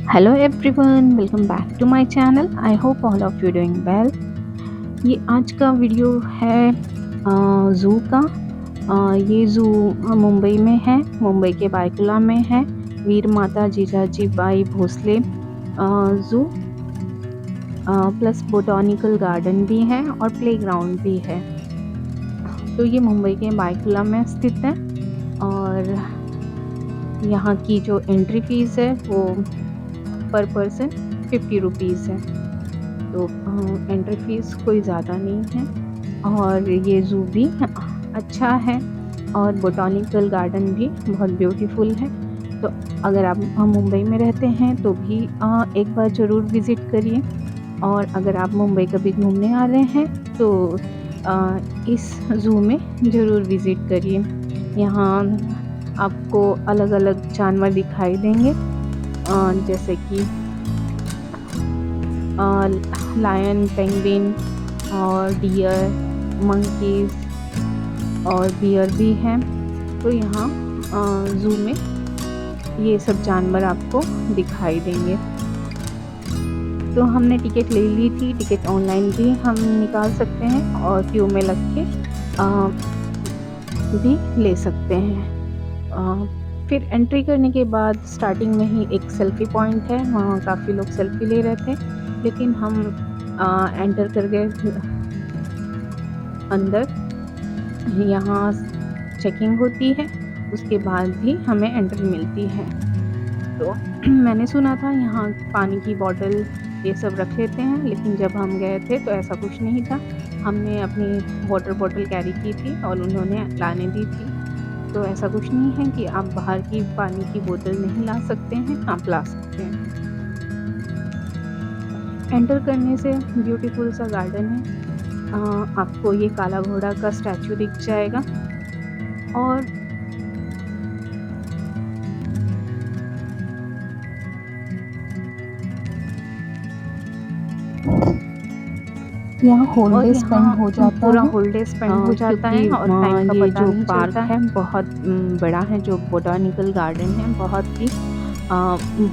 Hello everyone, welcome back to my channel. I hope all of you doing well. ये आज का video है zoo का। ये ज़ू मुंबई में है, मुंबई के बायकुला में है। Veer Mata Jijaji Bai Bhosale zoo plus botanical garden भी है और प्लेग्राउंड भी है। तो ये मुंबई के बायकुला में स्थित है और यहाँ की जो एंट्री फ़ीस है वो पर पर्सन 50 रुपीज़ है। तो एंट्री फ़ीस कोई ज़्यादा नहीं है और ये ज़ू भी अच्छा है और बॉटनिकल गार्डन भी बहुत ब्यूटीफुल है। तो अगर आप मुंबई में रहते हैं तो भी एक बार ज़रूर विज़िट करिए। और अगर आप मुंबई कभी घूमने आ रहे हैं तो इस ज़ू में ज़रूर विज़िट करिए। यहाँ आपको अलग-अलग जानवर दिखाई देंगे, जैसे कि लायन, पेंगुइन और डियर, मंकीज़ और बियर भी हैं। तो यहाँ ज़ू में ये सब जानवर आपको दिखाई देंगे। तो हमने टिकट ले ली थी। टिकट ऑनलाइन भी हम निकाल सकते हैं और क्यू में लग के भी ले सकते हैं। फिर एंट्री करने के बाद स्टार्टिंग में ही एक सेल्फ़ी पॉइंट है, वहाँ काफ़ी लोग सेल्फ़ी ले रहे थे, लेकिन हम एंटर कर गए अंदर। यहाँ चेकिंग होती है, उसके बाद भी हमें एंट्री मिलती है। तो मैंने सुना था यहाँ पानी की बॉटल ये सब रख लेते हैं, लेकिन जब हम गए थे तो ऐसा कुछ नहीं था। हमने अपनी वाटर बॉटल कैरी की थी और उन्होंने लाने दी थी। तो ऐसा कुछ नहीं है कि आप बाहर की पानी की बोतल नहीं ला सकते हैं, आप ला सकते हैं। एंटर करने से ब्यूटीफुल सा गार्डन है। आपको ये काला घोड़ा का स्टैचू दिख जाएगा और यहाँ होल और डे स्पेंड यहाँ हो जाता पूरा है होल डे स्पेंड हो जाता है और टाइम का ये पता जो नहीं पार्क चलता है है। बहुत बड़ा है, जो बॉटनिकल गार्डन है बहुत ही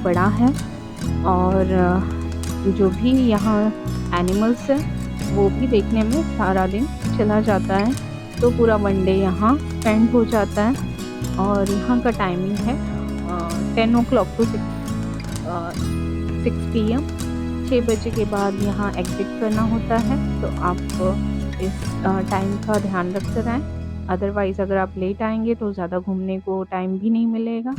बड़ा है। और जो भी यहाँ एनिमल्स है वो भी देखने में सारा दिन चला जाता है। तो पूरा वन डे यहाँ स्पेंड हो जाता है। और यहाँ का टाइमिंग है 10 o'clock टू 6 PM। 6 बजे के बाद यहाँ एग्ज़िट करना होता है, तो आप इस टाइम का ध्यान रख कर आएँ। अदरवाइज़ अगर आप लेट आएँगे तो ज़्यादा घूमने को टाइम भी नहीं मिलेगा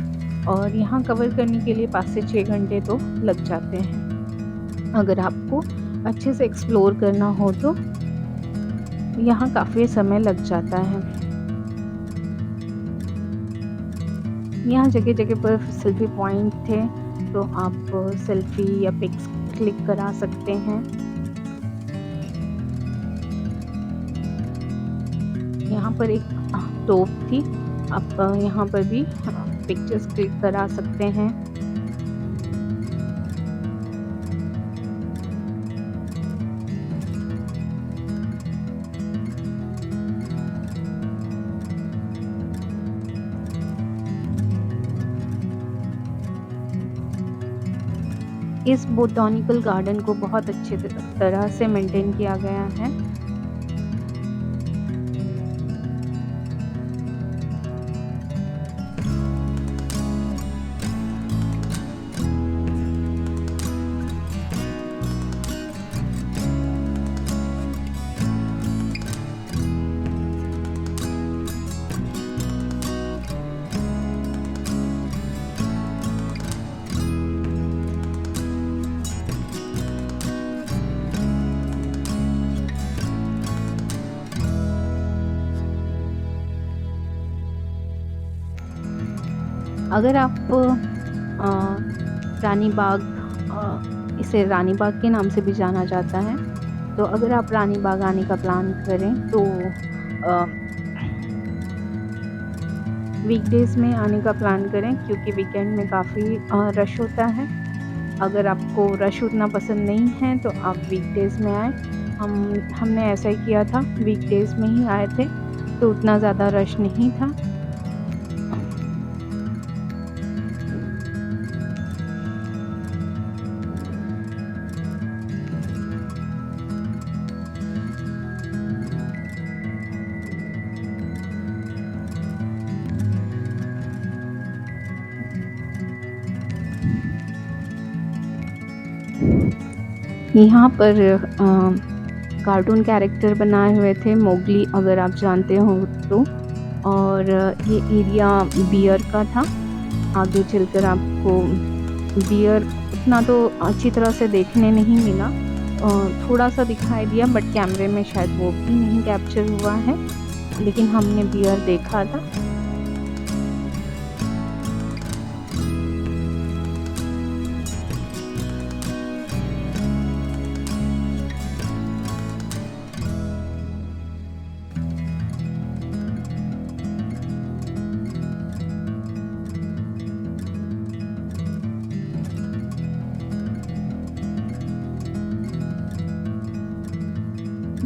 और यहाँ कवर करने के लिए 5 से 6 घंटे तो लग जाते हैं। अगर आपको अच्छे से एक्सप्लोर करना हो तो यहाँ काफ़ी समय लग जाता है। यहाँ जगह-जगह पर सेल्फ़ी पॉइंट थे, तो आप सेल्फ़ी या पिक्स क्लिक करा सकते हैं। यहाँ पर एक तोप थी, आप यहाँ पर भी पिक्चर्स क्लिक करा सकते हैं। इस बॉटनिकल गार्डन को बहुत अच्छे तरह से मेंटेन किया गया है। अगर आप रानी बाग, इसे रानी बाग के नाम से भी जाना जाता है, तो अगर आप रानी बाग आने का प्लान करें तो वीकडेज़ में आने का प्लान करें, क्योंकि वीकेंड में काफ़ी रश होता है। अगर आपको रश उतना पसंद नहीं है तो आप वीकडेज़ में आएँ। हमने ऐसा ही किया था, वीकडेज़ में ही आए थे, तो उतना ज़्यादा रश नहीं था। यहाँ पर कार्टून कैरेक्टर बनाए हुए थे, मोगली अगर आप जानते हो तो। और ये एरिया बियर का था। आगे चलकर आपको बियर उतना तो अच्छी तरह से देखने नहीं मिला, थोड़ा सा दिखाई दिया, बट कैमरे में शायद वो भी नहीं कैप्चर हुआ है, लेकिन हमने बियर देखा था।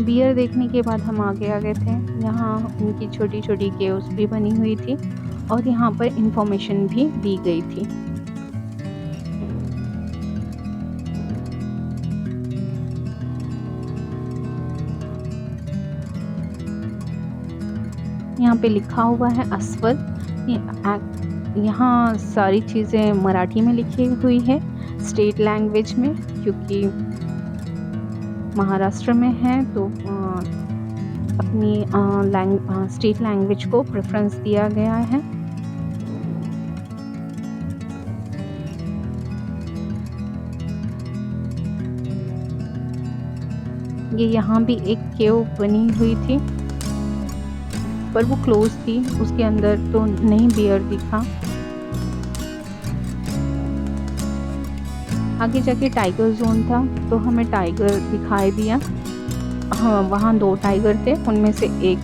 बियर देखने के बाद हम आगे आ गए थे। यहाँ उनकी छोटी छोटी केव्स भी बनी हुई थी और यहाँ पर इंफॉर्मेशन भी दी गई थी। यहाँ पे लिखा हुआ है अस्वल। यहाँ सारी चीज़ें मराठी में लिखी हुई है, स्टेट लैंग्वेज में, क्योंकि महाराष्ट्र में है तो अपनी स्टेट लैंग्वेज को प्रेफरेंस दिया गया है। ये यहाँ भी एक केव बनी हुई थी, पर वो क्लोज थी, उसके अंदर तो नहीं बियर दिखा। आगे जाके टाइगर जोन था तो हमें टाइगर दिखाई दिया। हाँ, वहाँ 2 टाइगर थे, उनमें से एक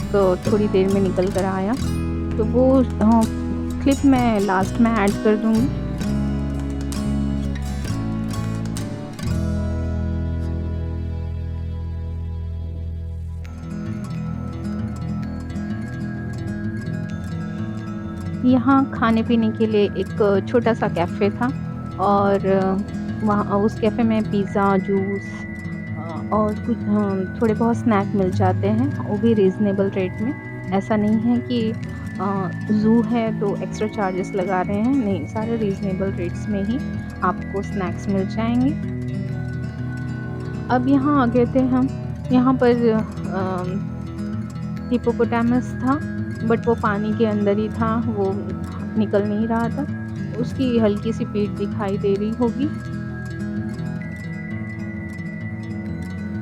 थोड़ी देर में निकल कर आया, तो वो क्लिप मैं लास्ट में ऐड कर दूंगी। यहाँ खाने पीने के लिए एक छोटा सा कैफ़े था और वहाँ उस कैफ़े में पिज़्ज़ा, जूस और कुछ थोड़े बहुत स्नैक मिल जाते हैं, वो भी रीज़नेबल रेट में। ऐसा नहीं है कि ज़ू है तो एक्स्ट्रा चार्जेस लगा रहे हैं, नहीं, सारे रीज़नेबल रेट्स में ही आपको स्नैक्स मिल जाएंगे। अब यहाँ आ गए थे हम। यहाँ पर हिप्पोपोटामस था, बट वो पानी के अंदर ही था, वो निकल नहीं रहा था, उसकी हल्की सी पीठ दिखाई दे रही होगी।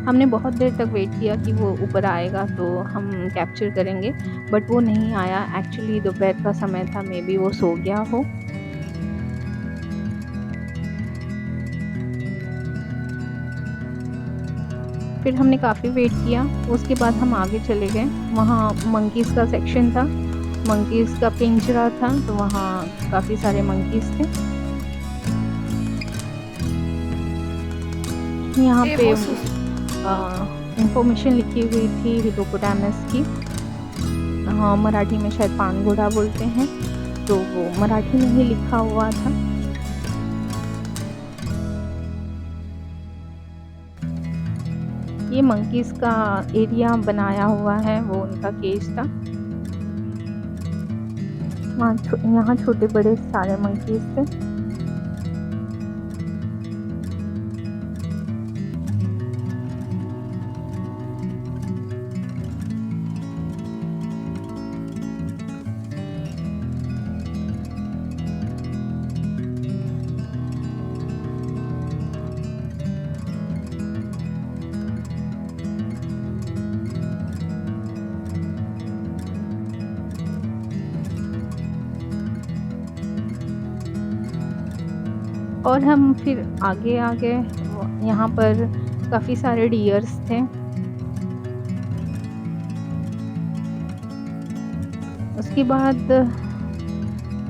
हमने बहुत देर तक वेट किया कि वो ऊपर आएगा तो हम कैप्चर करेंगे, बट वो नहीं आया। एक्चुअली दोपहर का समय था, मे बी वो सो गया हो। फिर हमने काफ़ी वेट किया, उसके बाद हम आगे चले गए। वहाँ मंकीज़ का सेक्शन था, मंकीज़ का पिंजरा था, तो वहाँ काफ़ी सारे मंकीज़ थे। यहाँ पे इंफॉर्मेशन लिखी हुई थी हिप्पोपोटामस की। हाँ, मराठी में शायद पानघोड़ा बोलते हैं, तो वो मराठी में ही लिखा हुआ था। ये मंकीज़ का एरिया बनाया हुआ है, वो उनका केज था। यहाँ छोटे बड़े सारे मंकीज़ थे। और हम फिर आगे आ गए। यहाँ पर काफ़ी सारे डियर्स थे। उसके बाद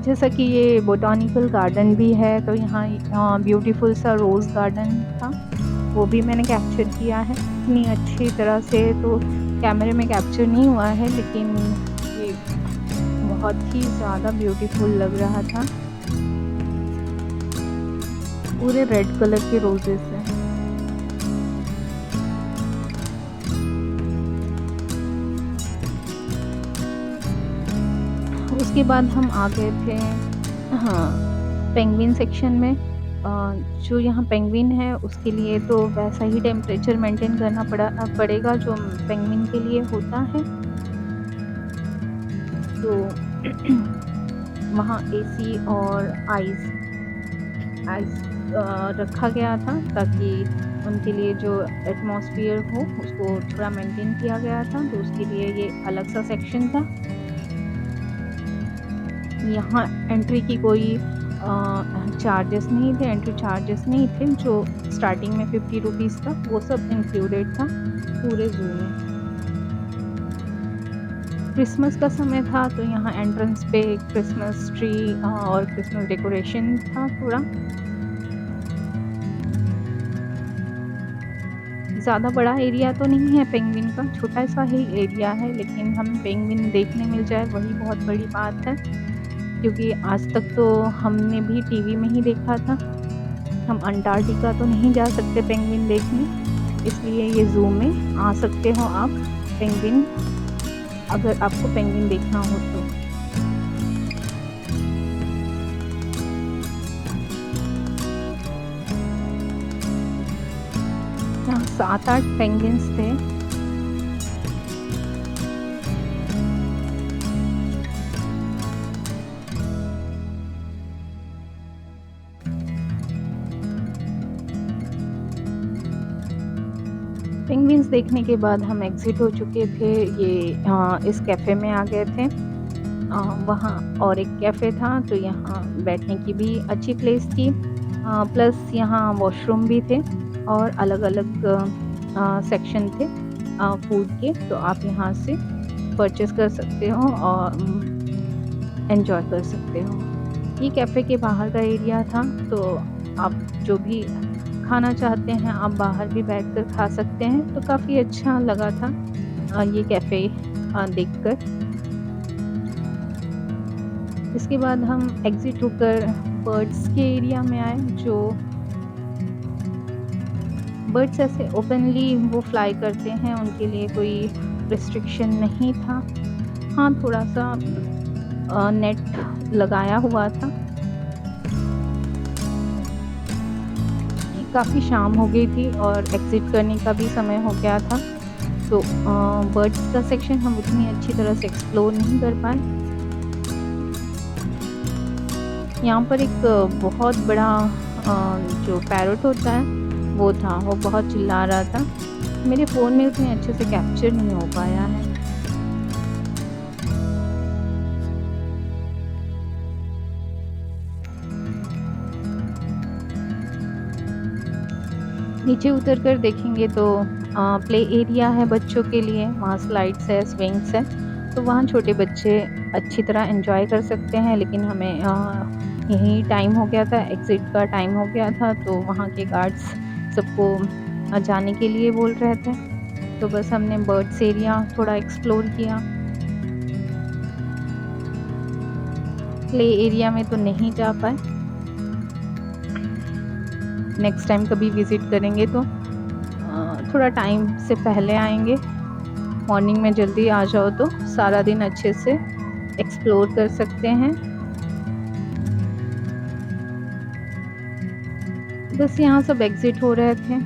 जैसा कि ये बोटॉनिकल गार्डन भी है, तो यहाँ ब्यूटीफुल सा रोज़ गार्डन था, वो भी मैंने कैप्चर किया है। इतनी अच्छी तरह से तो कैमरे में कैप्चर नहीं हुआ है, लेकिन ये बहुत ही ज़्यादा ब्यूटीफुल लग रहा था। पूरे रेड कलर के रोजेस हैं। उसके बाद हम आ गए थे, हाँ, पेंगुइन सेक्शन में, जो यहाँ पेंगुइन है उसके लिए तो वैसा ही टेम्परेचर मेंटेन करना पड़ेगा जो पेंगुइन के लिए होता है। तो वहाँ एसी और आइस आइस रखा गया था ताकि उनके लिए जो एटमॉस्फेयर हो उसको थोड़ा मेंटेन किया गया था, तो उसके लिए ये अलग सा सेक्शन था। यहाँ एंट्री की कोई चार्जेस नहीं थे, एंट्री चार्जेस नहीं थे, जो स्टार्टिंग में 50 रुपीज़ था वो सब इंक्लूडेड था पूरे ज़ू में। क्रिसमस का समय था तो यहाँ एंट्रेंस पे क्रिसमस ट्री और क्रिसमस डेकोरेशन था थोड़ा। ज़्यादा बड़ा एरिया तो नहीं है पेंगुइन का, छोटा-सा ही एरिया है, लेकिन हमें पेंगुइन देखने मिल जाए वही बहुत बड़ी बात है, क्योंकि आज तक तो हमने भी टीवी में ही देखा था। हम अंटार्कटिका तो नहीं जा सकते पेंगुइन देखने, इसलिए ये ज़ू में आ सकते हो आप पेंगुइन, अगर आपको पेंगुइन देखना हो तो। यहाँ 7-8 पेंगुइन्स थे। पेंगुइन्स देखने के बाद हम एग्ज़िट हो चुके थे, ये इस कैफ़े में आ गए थे। वहाँ और एक कैफ़े था, तो यहाँ बैठने की भी अच्छी प्लेस थी। प्लस यहाँ वॉशरूम भी थे और अलग-अलग सेक्शन थे फूड के, तो आप यहाँ से परचेज़ कर सकते हो और एन्जॉय कर सकते हो। ये कैफ़े के बाहर का एरिया था, तो आप जो भी खाना चाहते हैं आप बाहर भी बैठकर खा सकते हैं, तो काफ़ी अच्छा लगा था ये कैफ़े देखकर। इसके बाद हम एग्ज़िट होकर बर्ड्स के एरिया में आए, जो बर्ड्स ऐसे ओपनली वो फ्लाई करते हैं, उनके लिए कोई रिस्ट्रिक्शन नहीं था। हाँ, थोड़ा-सा नेट लगाया हुआ था। काफ़ी शाम हो गई थी और एग्ज़िट करने का भी समय हो गया था, तो बर्ड्स का सेक्शन हम उतनी अच्छी तरह से एक्सप्लोर नहीं कर पाए। यहाँ पर एक बहुत बड़ा जो पैरट होता है वो था, वो बहुत चिल्ला रहा था। मेरे फ़ोन में उतने अच्छे से कैप्चर नहीं हो पाया है। नीचे उतर कर देखेंगे तो प्ले एरिया है बच्चों के लिए, वहाँ स्लाइड्स है, स्विंग्स है, तो वहाँ छोटे बच्चे अच्छी तरह एन्जॉय कर सकते हैं। लेकिन हमें यहीं टाइम हो गया था, एग्ज़िट का टाइम हो गया था, तो वहाँ के गार्ड्स सबको जाने के लिए बोल रहे थे, तो बस हमने बर्ड्स एरिया थोड़ा एक्सप्लोर किया। प्ले एरिया में तो नहीं जा पाए, नेक्स्ट टाइम कभी विज़िट करेंगे तो थोड़ा टाइम से पहले आएँगे। मॉर्निंग में जल्दी आ जाओ तो सारा दिन अच्छे से एक्सप्लोर कर सकते हैं। बस यहाँ सब एग्ज़िट हो रहे थे,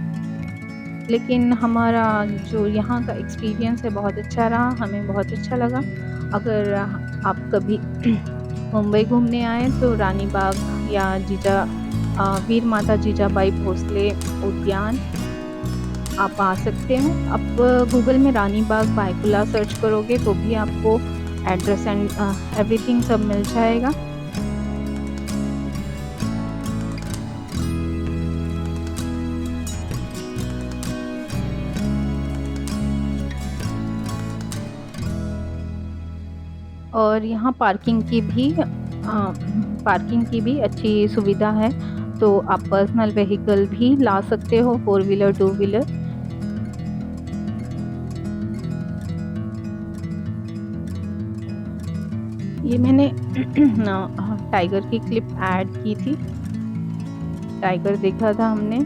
लेकिन हमारा जो यहाँ का एक्सपीरियंस है बहुत अच्छा रहा, हमें बहुत अच्छा लगा। अगर आप कभी मुंबई घूमने आएँ तो रानी बाग या वीर माता जीजाबाई भोसले उद्यान आप आ सकते हो। आप गूगल में रानी बाग बायकुला सर्च करोगे तो भी आपको एड्रेस एंड एवरीथिंग सब मिल जाएगा। और यहाँ पार्किंग की भी अच्छी सुविधा है, तो आप पर्सनल व्हीकल भी ला सकते हो, 4 व्हीलर, 2 व्हीलर। ये मैंने टाइगर की क्लिप ऐड की थी, टाइगर देखा था हमने।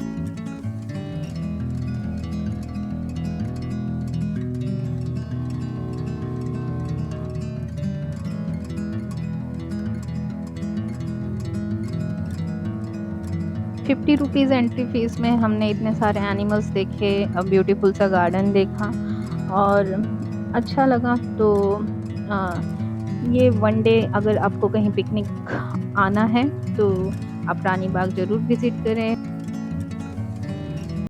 50 रुपीज़ एंट्री फ़ीस में हमने इतने सारे एनिमल्स देखे, ब्यूटीफुल सा गार्डन देखा और अच्छा लगा। तो ये वन डे अगर आपको कहीं पिकनिक आना है तो आप रानी बाग ज़रूर विज़िट करें।